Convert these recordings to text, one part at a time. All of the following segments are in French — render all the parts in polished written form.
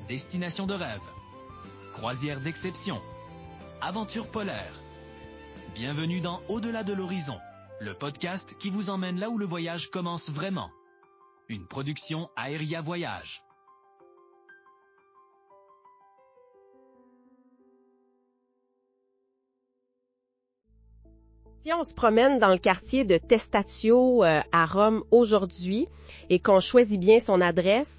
Destination de rêve, croisière d'exception, aventure polaire. Bienvenue dans Au-delà de l'horizon, le podcast qui vous emmène là où le voyage commence vraiment. Une production Aéria Voyage. Si on se promène dans le quartier de Testaccio à Rome aujourd'hui et qu'on choisit bien son adresse,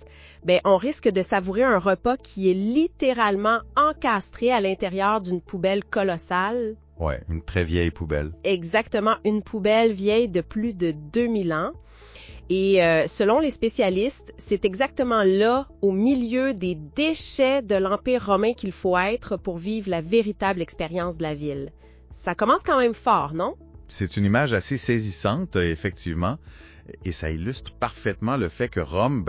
on risque de savourer un repas qui est littéralement encastré à l'intérieur d'une poubelle colossale. Ouais, une très vieille poubelle. Exactement, une poubelle vieille de plus de 2000 ans. Et selon les spécialistes, c'est exactement là, au milieu des déchets de l'Empire romain qu'il faut être pour vivre la véritable expérience de la ville. Ça commence quand même fort, non? C'est une image assez saisissante, effectivement, et ça illustre parfaitement le fait que Rome,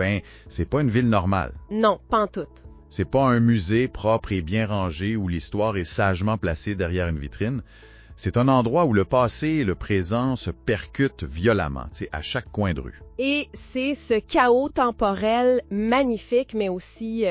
c'est pas une ville normale. Non, pantoute. C'est pas un musée propre et bien rangé où l'histoire est sagement placée derrière une vitrine. C'est un endroit où le passé et le présent se percutent violemment, à chaque coin de rue. Et c'est ce chaos temporel magnifique, mais aussi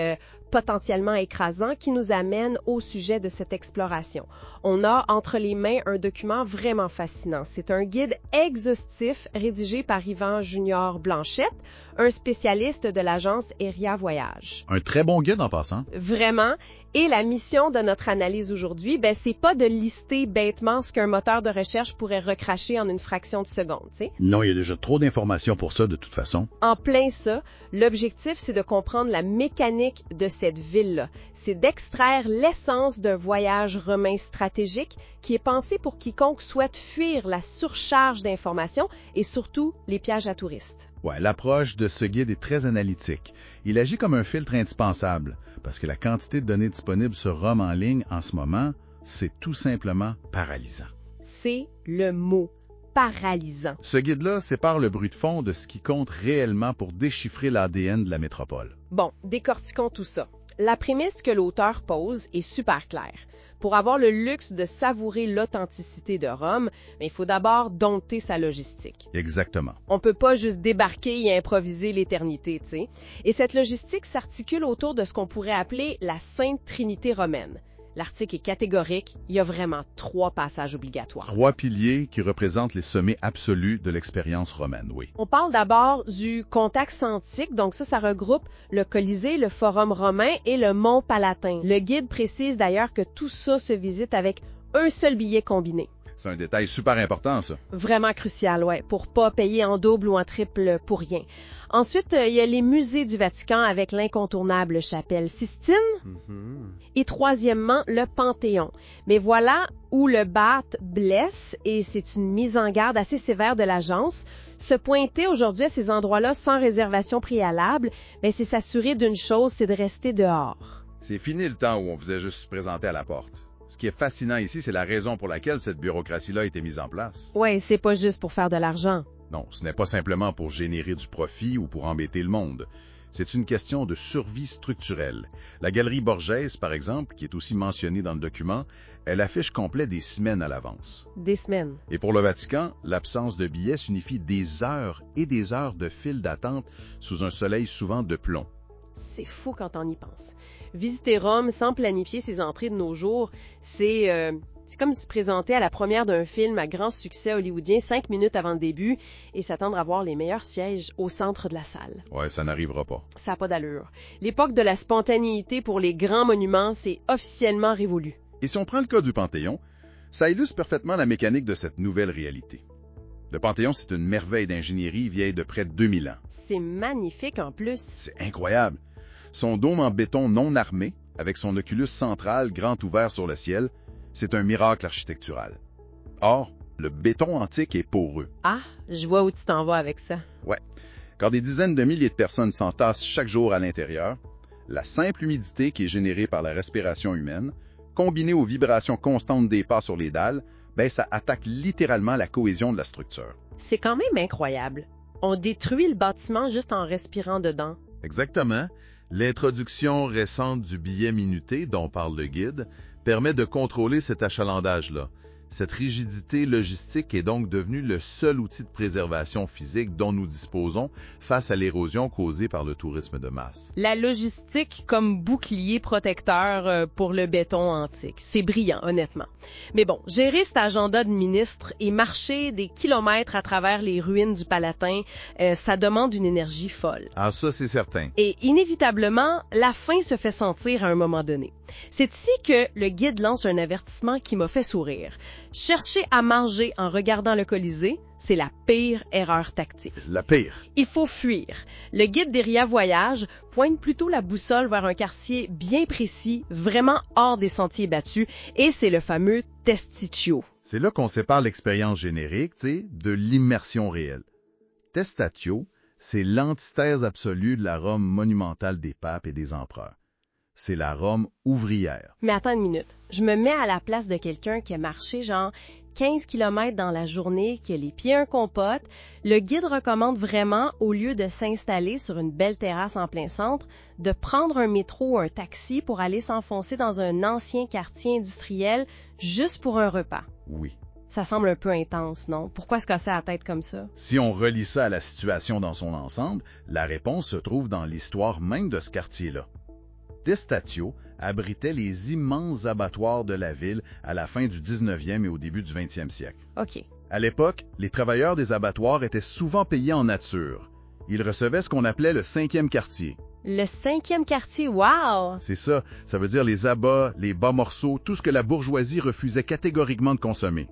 potentiellement écrasant, qui nous amène au sujet de cette exploration. On a entre les mains un document vraiment fascinant. C'est un guide exhaustif rédigé par Yvan Junior Blanchette, un spécialiste de l'agence Aéria Voyage. Un très bon guide en passant. Vraiment. Et la mission de notre analyse aujourd'hui, c'est pas de lister bêtement ce qu'un moteur de recherche pourrait recracher en une fraction de seconde, tu sais. Non, il y a déjà trop d'informations pour ça de toute façon. En plein ça, l'objectif, c'est de comprendre la mécanique de cette ville-là. C'est d'extraire l'essence d'un voyage romain stratégique qui est pensé pour quiconque souhaite fuir la surcharge d'informations et surtout les pièges à touristes. Ouais, l'approche de ce guide est très analytique. Il agit comme un filtre indispensable, parce que la quantité de données disponibles sur Rome en ligne en ce moment, c'est tout simplement paralysant. C'est le mot. Paralysant. Ce guide-là sépare le bruit de fond de ce qui compte réellement pour déchiffrer l'ADN de la métropole. Bon, décortiquons tout ça. La prémisse que l'auteur pose est super claire. Pour avoir le luxe de savourer l'authenticité de Rome, il faut d'abord dompter sa logistique. Exactement. On peut pas juste débarquer et improviser l'éternité, tu sais. Et cette logistique s'articule autour de ce qu'on pourrait appeler la Sainte Trinité romaine. L'article est catégorique, il y a vraiment 3 passages obligatoires. 3 piliers qui représentent les sommets absolus de l'expérience romaine, oui. On parle d'abord du Contax Antique, donc ça regroupe le Colisée, le Forum romain et le Mont Palatin. Le guide précise d'ailleurs que tout ça se visite avec un seul billet combiné. C'est un détail super important, ça. Vraiment crucial, ouais, pour pas payer en double ou en triple pour rien. Ensuite, il y a les musées du Vatican avec l'incontournable chapelle Sistine. Et troisièmement, le Panthéon. Mais voilà où le bât blesse, et c'est une mise en garde assez sévère de l'agence. Se pointer aujourd'hui à ces endroits-là sans réservation préalable, c'est s'assurer d'une chose, c'est de rester dehors. C'est fini le temps où on faisait juste se présenter à la porte. Ce qui est fascinant ici, c'est la raison pour laquelle cette bureaucratie-là a été mise en place. Ouais, c'est pas juste pour faire de l'argent. Non, ce n'est pas simplement pour générer du profit ou pour embêter le monde. C'est une question de survie structurelle. La galerie Borghese, par exemple, qui est aussi mentionnée dans le document, elle affiche complet des semaines à l'avance. Des semaines. Et pour le Vatican, l'absence de billets signifie des heures et des heures de file d'attente sous un soleil souvent de plomb. C'est fou quand on y pense. Visiter Rome sans planifier ses entrées de nos jours, c'est comme se présenter à la première d'un film à grand succès hollywoodien 5 minutes avant le début et s'attendre à voir les meilleurs sièges au centre de la salle. Ouais, ça n'arrivera pas. Ça n'a pas d'allure. L'époque de la spontanéité pour les grands monuments, c'est officiellement révolu. Et si on prend le cas du Panthéon, ça illustre parfaitement la mécanique de cette nouvelle réalité. Le Panthéon, c'est une merveille d'ingénierie vieille de près de 2000 ans. C'est magnifique en plus. C'est incroyable. Son dôme en béton non armé, avec son oculus central grand ouvert sur le ciel, c'est un miracle architectural. Or, le béton antique est poreux. Ah, je vois où tu t'en vas avec ça. Ouais. Quand des dizaines de milliers de personnes s'entassent chaque jour à l'intérieur, la simple humidité qui est générée par la respiration humaine, combinée aux vibrations constantes des pas sur les dalles, ça attaque littéralement la cohésion de la structure. C'est quand même incroyable. On détruit le bâtiment juste en respirant dedans. Exactement. L'introduction récente du billet minuté, dont parle le guide, permet de contrôler cet achalandage-là. Cette rigidité logistique est donc devenue le seul outil de préservation physique dont nous disposons face à l'érosion causée par le tourisme de masse. La logistique comme bouclier protecteur pour le béton antique. C'est brillant, honnêtement. Mais bon, gérer cet agenda de ministre et marcher des kilomètres à travers les ruines du Palatin, ça demande une énergie folle. Ah, ça, c'est certain. Et inévitablement, la faim se fait sentir à un moment donné. C'est ici que le guide lance un avertissement qui m'a fait sourire. Chercher à manger en regardant le Colisée, c'est la pire erreur tactique. La pire. Il faut fuir. Le guide d'Eria Voyage pointe plutôt la boussole vers un quartier bien précis, vraiment hors des sentiers battus, et c'est le fameux Testiccio. C'est là qu'on sépare l'expérience générique, de l'immersion réelle. Testatio, c'est l'antithèse absolue de la Rome monumentale des papes et des empereurs. C'est la Rome ouvrière. Mais attends une minute. Je me mets à la place de quelqu'un qui a marché genre 15 km dans la journée, qui a les pieds un compote. Le guide recommande vraiment, au lieu de s'installer sur une belle terrasse en plein centre, de prendre un métro ou un taxi pour aller s'enfoncer dans un ancien quartier industriel juste pour un repas. Oui. Ça semble un peu intense, non? Pourquoi se casser la tête comme ça? Si on relie ça à la situation dans son ensemble, la réponse se trouve dans l'histoire même de ce quartier-là. Testatio abritait les immenses abattoirs de la ville à la fin du 19e et au début du 20e siècle. OK. À l'époque, les travailleurs des abattoirs étaient souvent payés en nature. Ils recevaient ce qu'on appelait le 5e quartier. Le 5e quartier, wow! C'est ça, ça veut dire les abats, les bas morceaux, tout ce que la bourgeoisie refusait catégoriquement de consommer.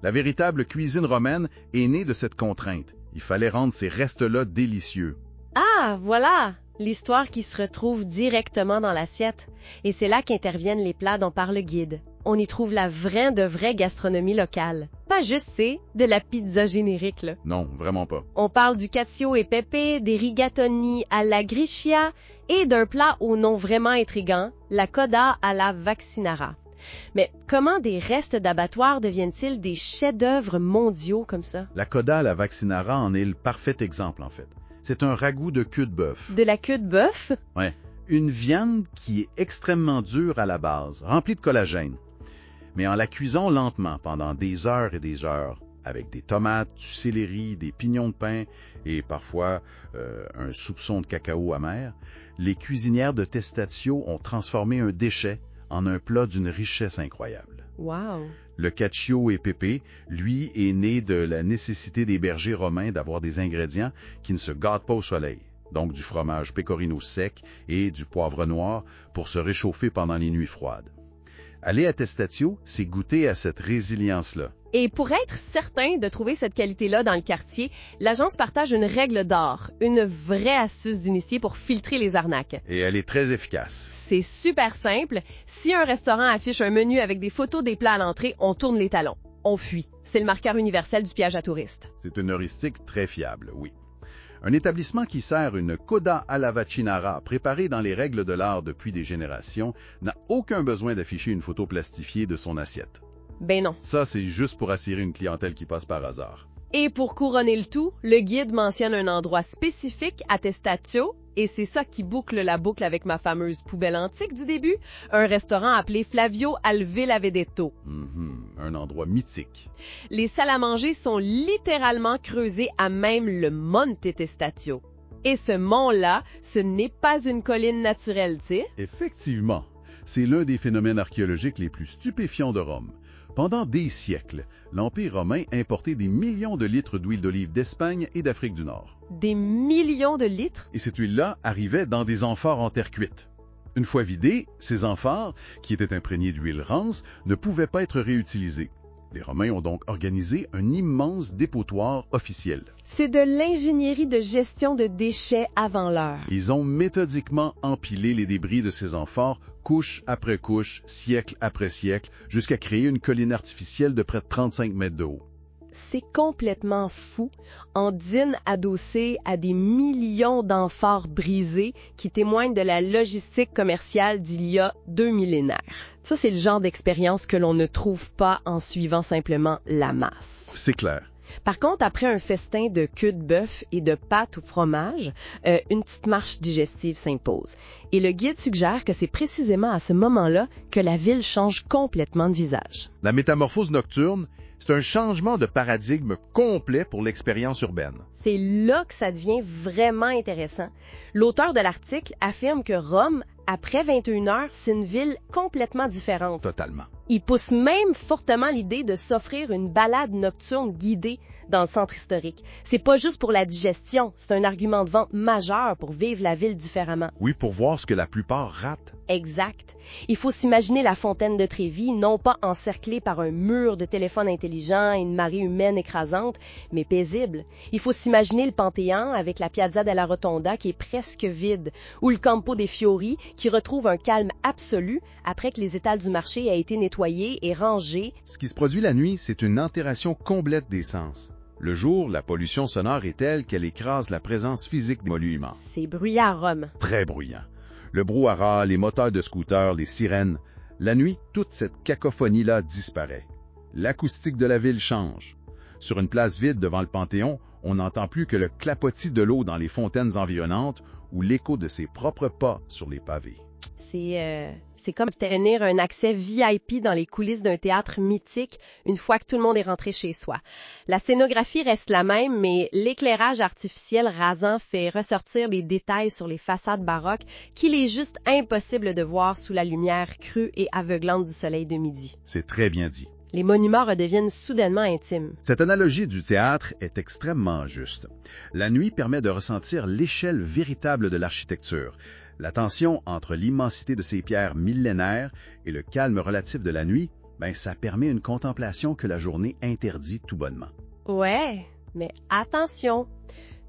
La véritable cuisine romaine est née de cette contrainte. Il fallait rendre ces restes-là délicieux. Ah, voilà! L'histoire qui se retrouve directement dans l'assiette. Et c'est là qu'interviennent les plats dont parle le guide. On y trouve la vraie gastronomie locale. Pas juste, de la pizza générique, là. Non, vraiment pas. On parle du cacio e pepe, des rigatoni alla gricia et d'un plat au nom vraiment intriguant, la coda alla vaccinara. Mais comment des restes d'abattoirs deviennent-ils des chefs-d'œuvre mondiaux comme ça? La coda alla vaccinara en est le parfait exemple, en fait. C'est un ragoût de queue de bœuf. De la queue de bœuf? Ouais. Une viande qui est extrêmement dure à la base, remplie de collagène. Mais en la cuisant lentement pendant des heures et des heures, avec des tomates, du céleri, des pignons de pain et parfois un soupçon de cacao amer, les cuisinières de Testatio ont transformé un déchet en un plat d'une richesse incroyable. Wow! Le cacio e pepe, lui, est né de la nécessité des bergers romains d'avoir des ingrédients qui ne se gâtent pas au soleil, donc du fromage pecorino sec et du poivre noir pour se réchauffer pendant les nuits froides. Aller à Testatio, c'est goûter à cette résilience-là. Et pour être certain de trouver cette qualité-là dans le quartier, l'agence partage une règle d'or, une vraie astuce d'initié pour filtrer les arnaques. Et elle est très efficace. C'est super simple. Si un restaurant affiche un menu avec des photos des plats à l'entrée, on tourne les talons. On fuit. C'est le marqueur universel du piège à touristes. C'est une heuristique très fiable, oui. Un établissement qui sert une coda alla vaccinara préparée dans les règles de l'art depuis des générations n'a aucun besoin d'afficher une photo plastifiée de son assiette. Ben non. Ça, c'est juste pour attirer une clientèle qui passe par hasard. Et pour couronner le tout, le guide mentionne un endroit spécifique à Testatio, et c'est ça qui boucle la boucle avec ma fameuse poubelle antique du début, un restaurant appelé Flavio al Villa Vedetto. Un endroit mythique. Les salles à manger sont littéralement creusées à même le Monte Testatio. Et ce mont-là, ce n'est pas une colline naturelle, tu sais. Effectivement, c'est l'un des phénomènes archéologiques les plus stupéfiants de Rome. Pendant des siècles, l'Empire romain importait des millions de litres d'huile d'olive d'Espagne et d'Afrique du Nord. Des millions de litres? Et cette huile-là arrivait dans des amphores en terre cuite. Une fois vidés, ces amphores, qui étaient imprégnés d'huile rance, ne pouvaient pas être réutilisés. Les Romains ont donc organisé un immense dépotoir officiel. C'est de l'ingénierie de gestion de déchets avant l'heure. Ils ont méthodiquement empilé les débris de ces amphores, couche après couche, siècle après siècle, jusqu'à créer une colline artificielle de près de 35 mètres de haut. C'est complètement fou, en dîne adossé à des millions d'amphores brisés qui témoignent de la logistique commerciale d'il y a 2 millénaires. Ça, c'est le genre d'expérience que l'on ne trouve pas en suivant simplement la masse. C'est clair. Par contre, après un festin de queue de bœuf et de pâtes au fromage, une petite marche digestive s'impose. Et le guide suggère que c'est précisément à ce moment-là que la ville change complètement de visage. La métamorphose nocturne, c'est un changement de paradigme complet pour l'expérience urbaine. C'est là que ça devient vraiment intéressant. L'auteur de l'article affirme que Rome, après 21 heures, c'est une ville complètement différente. Totalement. Il pousse même fortement l'idée de s'offrir une balade nocturne guidée dans le centre historique. C'est pas juste pour la digestion, c'est un argument de vente majeur pour vivre la ville différemment. Oui, pour voir ce que la plupart ratent. Exact. Il faut s'imaginer la fontaine de Trévi, non pas encerclée par un mur de téléphones intelligents et une marée humaine écrasante, mais paisible. Il faut s'imaginer le Panthéon avec la Piazza della Rotonda qui est presque vide, ou le Campo dei Fiori qui retrouve un calme absolu après que les étals du marché aient été nettoyés et rangés. Ce qui se produit la nuit, c'est une altération complète des sens. Le jour, la pollution sonore est telle qu'elle écrase la présence physique des monuments. C'est bruyant à Rome. Très bruyant. Le brouhaha, les moteurs de scooters, les sirènes. La nuit, toute cette cacophonie-là disparaît. L'acoustique de la ville change. Sur une place vide devant le Panthéon, on n'entend plus que le clapotis de l'eau dans les fontaines environnantes ou l'écho de ses propres pas sur les pavés. C'est comme obtenir un accès VIP dans les coulisses d'un théâtre mythique une fois que tout le monde est rentré chez soi. La scénographie reste la même, mais l'éclairage artificiel rasant fait ressortir les détails sur les façades baroques qu'il est juste impossible de voir sous la lumière crue et aveuglante du soleil de midi. C'est très bien dit. Les monuments redeviennent soudainement intimes. Cette analogie du théâtre est extrêmement juste. La nuit permet de ressentir l'échelle véritable de l'architecture. La tension entre l'immensité de ces pierres millénaires et le calme relatif de la nuit, ça permet une contemplation que la journée interdit tout bonnement. Ouais, mais attention!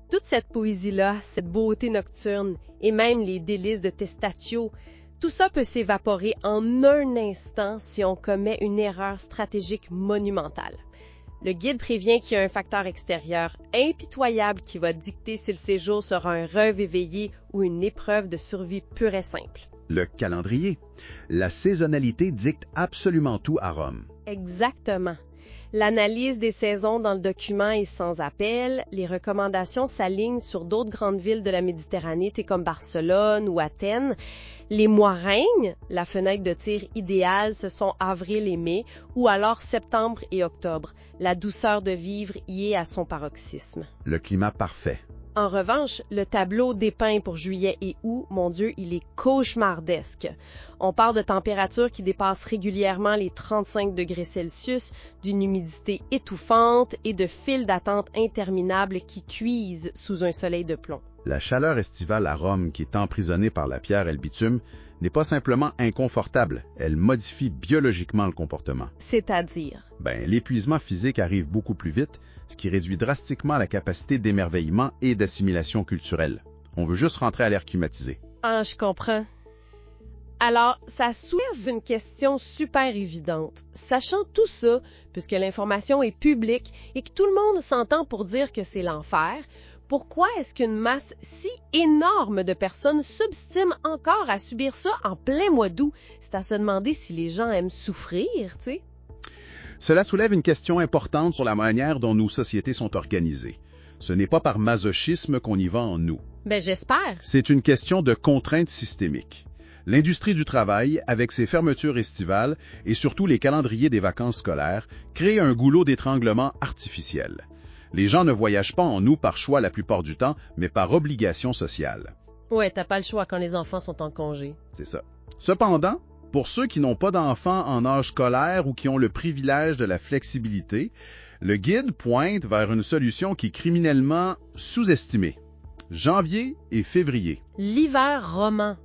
Toute cette poésie-là, cette beauté nocturne et même les délices de Testaccio, tout ça peut s'évaporer en un instant si on commet une erreur stratégique monumentale. Le guide prévient qu'il y a un facteur extérieur impitoyable qui va dicter si le séjour sera un rêve éveillé ou une épreuve de survie pure et simple. Le calendrier. La saisonnalité dicte absolument tout à Rome. Exactement. L'analyse des saisons dans le document est sans appel. Les recommandations s'alignent sur d'autres grandes villes de la Méditerranée, comme Barcelone ou Athènes. Les mois règnent, la fenêtre de tir idéale, ce sont avril et mai, ou alors septembre et octobre. La douceur de vivre y est à son paroxysme. Le climat parfait. En revanche, le tableau dépeint pour juillet et août, mon Dieu, il est cauchemardesque. On parle de températures qui dépassent régulièrement les 35 degrés Celsius, d'une humidité étouffante et de files d'attente interminables qui cuisent sous un soleil de plomb. La chaleur estivale à Rome, qui est emprisonnée par la pierre et le bitume, n'est pas simplement inconfortable, elle modifie biologiquement le comportement. C'est-à-dire? L'épuisement physique arrive beaucoup plus vite, ce qui réduit drastiquement la capacité d'émerveillement et d'assimilation culturelle. On veut juste rentrer à l'air climatisé. Ah, je comprends. Alors, ça soulève une question super évidente. Sachant tout ça, puisque l'information est publique et que tout le monde s'entend pour dire que c'est l'enfer, pourquoi est-ce qu'une masse si énorme de personnes s'obstine encore à subir ça en plein mois d'août? C'est à se demander si les gens aiment souffrir, tu sais. Cela soulève une question importante sur la manière dont nos sociétés sont organisées. Ce n'est pas par masochisme qu'on y va en nous. J'espère. C'est une question de contrainte systémique. L'industrie du travail, avec ses fermetures estivales et surtout les calendriers des vacances scolaires, crée un goulot d'étranglement artificiel. Les gens ne voyagent pas en août par choix la plupart du temps, mais par obligation sociale. Ouais, t'as pas le choix quand les enfants sont en congé. C'est ça. Cependant, pour ceux qui n'ont pas d'enfants en âge scolaire ou qui ont le privilège de la flexibilité, le guide pointe vers une solution qui est criminellement sous-estimée. Janvier et février. L'hiver roman.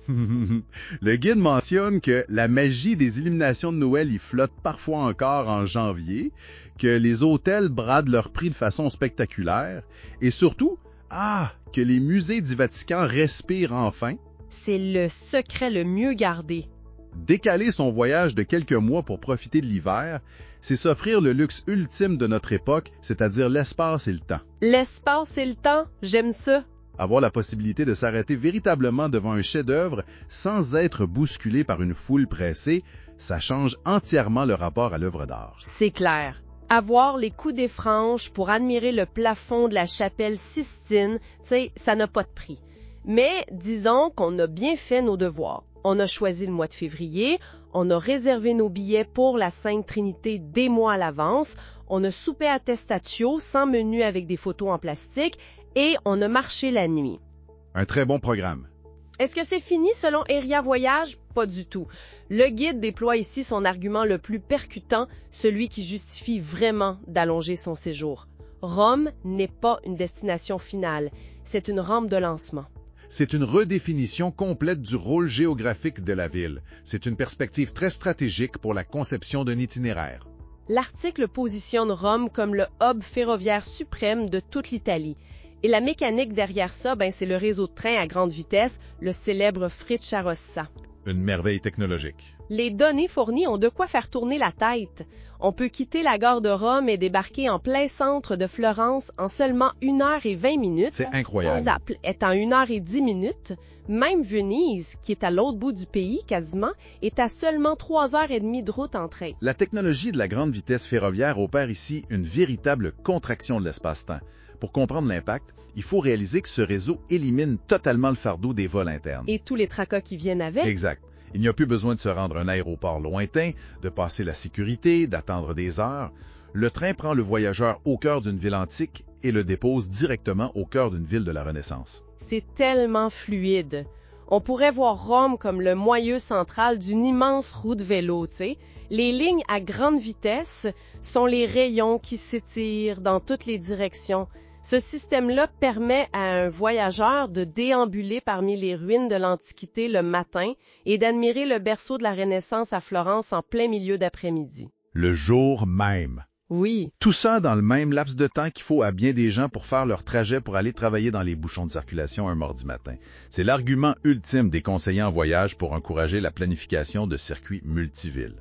Le guide mentionne que la magie des illuminations de Noël y flotte parfois encore en janvier, que les hôtels bradent leur prix de façon spectaculaire, et surtout, que les musées du Vatican respirent enfin. C'est le secret le mieux gardé. Décaler son voyage de quelques mois pour profiter de l'hiver, c'est s'offrir le luxe ultime de notre époque, c'est-à-dire l'espace et le temps. L'espace et le temps, j'aime ça. Avoir la possibilité de s'arrêter véritablement devant un chef-d'œuvre sans être bousculé par une foule pressée, ça change entièrement le rapport à l'œuvre d'art. C'est clair. Avoir les coudées franches pour admirer le plafond de la chapelle Sistine, ça n'a pas de prix. Mais disons qu'on a bien fait nos devoirs. On a choisi le mois de février, on a réservé nos billets pour la Sainte Trinité des mois à l'avance, on a soupé à Testaccio sans menu avec des photos en plastique et on a marché la nuit. Un très bon programme. Est-ce que c'est fini selon Aeria Voyage? Pas du tout. Le guide déploie ici son argument le plus percutant, celui qui justifie vraiment d'allonger son séjour. Rome n'est pas une destination finale, c'est une rampe de lancement. C'est une redéfinition complète du rôle géographique de la ville. C'est une perspective très stratégique pour la conception d'un itinéraire. L'article positionne Rome comme le hub ferroviaire suprême de toute l'Italie. Et la mécanique derrière ça, c'est le réseau de trains à grande vitesse, le célèbre Frecciarossa. Une merveille technologique. Les données fournies ont de quoi faire tourner la tête. On peut quitter la gare de Rome et débarquer en plein centre de Florence en seulement 1h20. C'est incroyable. Naples est en 1h10. Même Venise, qui est à l'autre bout du pays quasiment, est à seulement 3h30 de route en train. La technologie de la grande vitesse ferroviaire opère ici une véritable contraction de l'espace-temps. Pour comprendre l'impact, il faut réaliser que ce réseau élimine totalement le fardeau des vols internes. Et tous les tracas qui viennent avec. Exact. Il n'y a plus besoin de se rendre à un aéroport lointain, de passer la sécurité, d'attendre des heures. Le train prend le voyageur au cœur d'une ville antique et le dépose directement au cœur d'une ville de la Renaissance. C'est tellement fluide. On pourrait voir Rome comme le moyeu central d'une immense roue de vélo, tu sais. Les lignes à grande vitesse sont les rayons qui s'étirent dans toutes les directions. Ce système-là permet à un voyageur de déambuler parmi les ruines de l'Antiquité le matin et d'admirer le berceau de la Renaissance à Florence en plein milieu d'après-midi. Le jour même. Oui. Tout ça dans le même laps de temps qu'il faut à bien des gens pour faire leur trajet pour aller travailler dans les bouchons de circulation un mardi matin. C'est l'argument ultime des conseillers en voyage pour encourager la planification de circuits multivilles.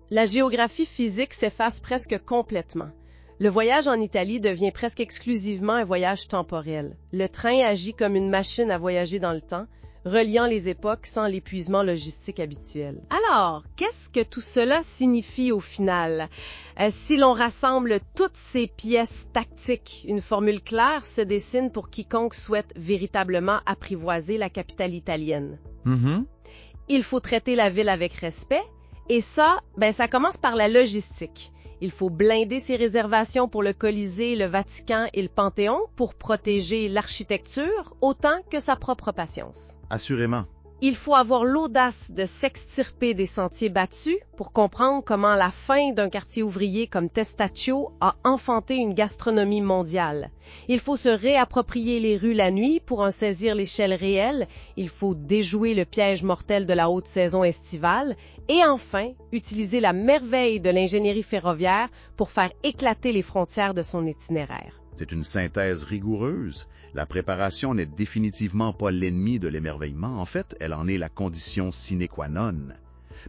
La géographie physique s'efface presque complètement. Le voyage en Italie devient presque exclusivement un voyage temporel. Le train agit comme une machine à voyager dans le temps, reliant les époques sans l'épuisement logistique habituel. Alors, qu'est-ce que tout cela signifie au final? Si l'on rassemble toutes ces pièces tactiques, une formule claire se dessine pour quiconque souhaite véritablement apprivoiser la capitale italienne. Il faut traiter la ville avec respect, et ça commence par la logistique. Il faut blinder ses réservations pour le Colisée, le Vatican et le Panthéon pour protéger l'architecture autant que sa propre patience. Assurément. Il faut avoir l'audace de s'extirper des sentiers battus pour comprendre comment la fin d'un quartier ouvrier comme Testaccio a enfanté une gastronomie mondiale. Il faut se réapproprier les rues la nuit pour en saisir l'échelle réelle. Il faut déjouer le piège mortel de la haute saison estivale. Et enfin, utiliser la merveille de l'ingénierie ferroviaire pour faire éclater les frontières de son itinéraire. C'est une synthèse rigoureuse. La préparation n'est définitivement pas l'ennemi de l'émerveillement. En fait, elle en est la condition sine qua non.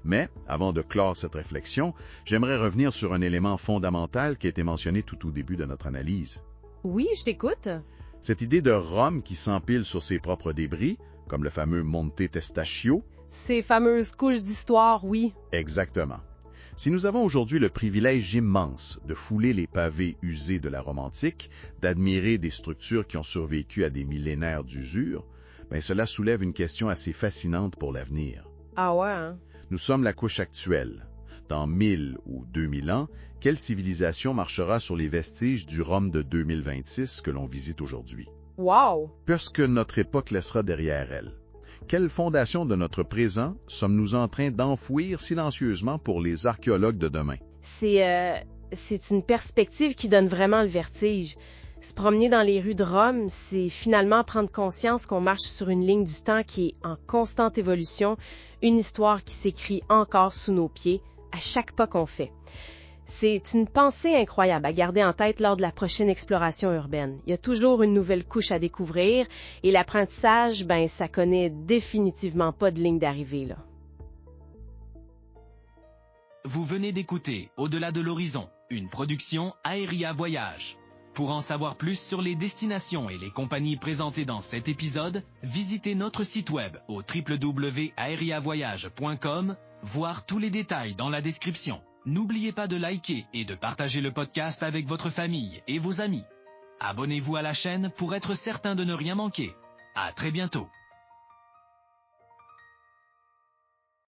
Mais, avant de clore cette réflexion, j'aimerais revenir sur un élément fondamental qui a été mentionné tout au début de notre analyse. Oui, je t'écoute. Cette idée de Rome qui s'empile sur ses propres débris, comme le fameux Monte Testaccio. Ces fameuses couches d'histoire, oui. Exactement. Si nous avons aujourd'hui le privilège immense de fouler les pavés usés de la Rome antique, d'admirer des structures qui ont survécu à des millénaires d'usure, cela soulève une question assez fascinante pour l'avenir. Ah ouais, hein? Nous sommes la couche actuelle. Dans 1000 ou 2000 ans, quelle civilisation marchera sur les vestiges du Rome de 2026 que l'on visite aujourd'hui? Wow! Qu'est-ce que notre époque laissera derrière elle? Quelle fondation de notre présent sommes-nous en train d'enfouir silencieusement pour les archéologues de demain? C'est une perspective qui donne vraiment le vertige. Se promener dans les rues de Rome, c'est finalement prendre conscience qu'on marche sur une ligne du temps qui est en constante évolution, une histoire qui s'écrit encore sous nos pieds à chaque pas qu'on fait. C'est une pensée incroyable à garder en tête lors de la prochaine exploration urbaine. Il y a toujours une nouvelle couche à découvrir et l'apprentissage, ça connaît définitivement pas de ligne d'arrivée, là. Vous venez d'écouter Au-delà de l'horizon, une production Aeria Voyage. Pour en savoir plus sur les destinations et les compagnies présentées dans cet épisode, visitez notre site web au www.aeriavoyage.com, voir tous les détails dans la description. N'oubliez pas de liker et de partager le podcast avec votre famille et vos amis. Abonnez-vous à la chaîne pour être certain de ne rien manquer. À très bientôt.